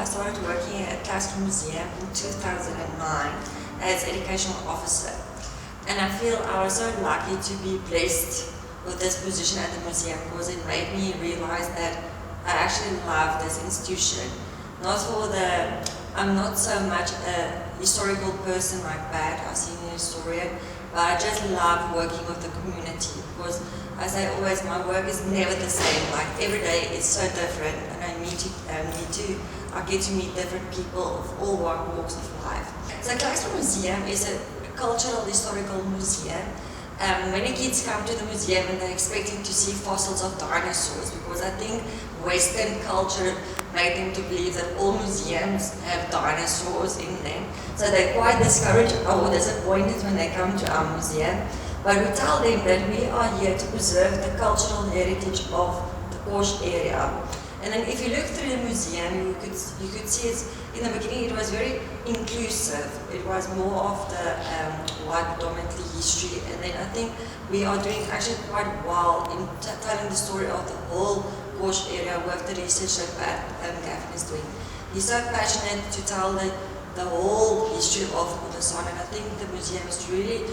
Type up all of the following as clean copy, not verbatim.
started working at Klerksdorp Museum in 2009 as educational officer. And I feel I was so lucky to be blessed with this position at the museum because it made me realize that I actually love this institution. I'm not so much a historical person like that, I've seen a historian, but I just love working with the community because, as I always, my work is never the same. Like every day is so different, and I get to meet different people of all walks of life. So Klerksdorp Museum is a cultural historical museum. Many kids come to the museum and they're expecting to see fossils of dinosaurs because I think Western culture made them to believe that all museums have dinosaurs in them. So they're quite discouraged or disappointed when they come to our museum. But we tell them that we are here to preserve the cultural heritage of the Porsche area. And then if you look through the museum, you could see in the beginning it was very inclusive. It was more of the white predominantly history, and then I think we are doing actually quite well in telling the story of the whole Porsche area with the research that Gavin is doing. He's so passionate to tell the whole history of Motosan, and I think the museum is really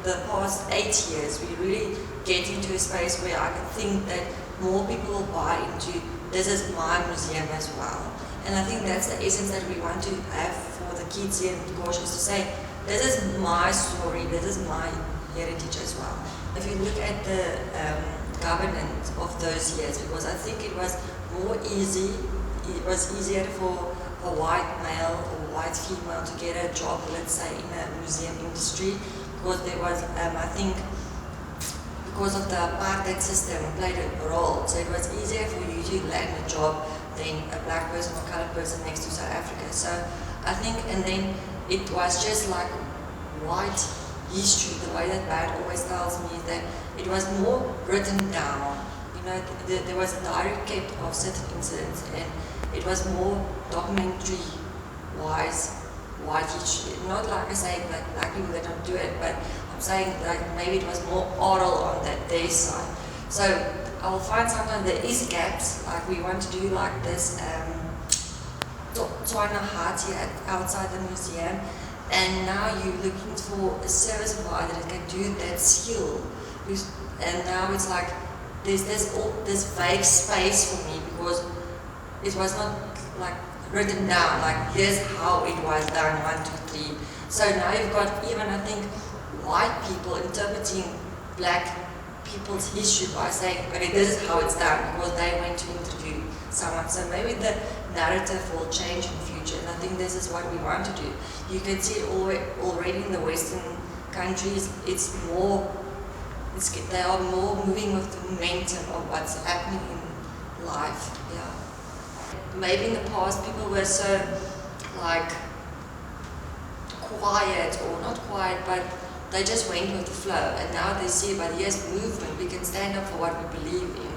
the past 8 years, we really get into a space where I can think that more people will buy into this is my museum as well. And I think that's the essence that we want to have for the kids here in Porsche, is to say, this is my story, this is my heritage as well. If you look at the governance of those years, because I think it was easier for a white male or white female to get a job, let's say, in a museum industry, because there was, I think, because of the apartheid system played a role. So it was easier for you to land a job than a black person or colored person next to South Africa. So I think, and then it was just like white history. The way that Bad always tells me is that it was more written down. You know, there was a diary kept of certain incidents, and it was more documentary-wise white history. Not like I say that black people that don't do it, but I'm saying that maybe it was more oral on their side. So I will find sometimes there is gaps, like we want to do like this Tswana hut here outside the museum, and now you're looking for a service provider that can do that skill. And now it's like there's this vague space for me because it was not like written down, like here's how it was done, 1, 2, 3. So now you've got even, I think, white people interpreting black people's history by saying, okay, this is how it's done, because they went to interview someone. So maybe the narrative will change in the future, and I think this is what we want to do. You can see it already in the Western countries, they are more moving with the momentum of what's happening in life. Yeah. Maybe in the past people were so like quiet, or not quiet, but they just went with the flow, and now they see, but yes, movement, we can stand up for what we believe in,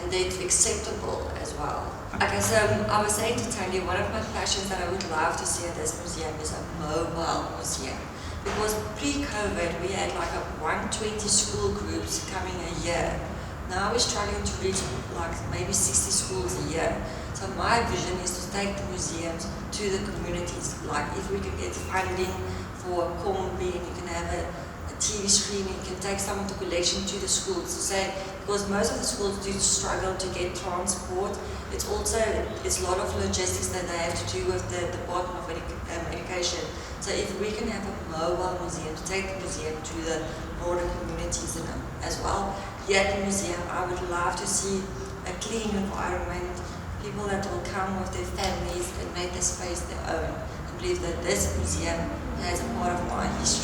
and it's acceptable as well. Okay, so I was saying to Tanya, one of my passions that I would love to see at this museum is a mobile museum. Because pre-COVID, we had like 120 school groups coming a year. Now we're struggling to reach like maybe 60 schools a year. So my vision is to take the museums to the communities. Like if we can get funding for a combi, and you can have a TV screen, and you can take some of the collection to the schools to say, because most of the schools do struggle to get transport. It's a lot of logistics that they have to do with the Department of Education. So if we can have a mobile museum to take the museum to the broader communities as well. Here at the museum, I would love to see a clean environment, people that will come with their families and make the space their own, and believe that this museum has a part of my history.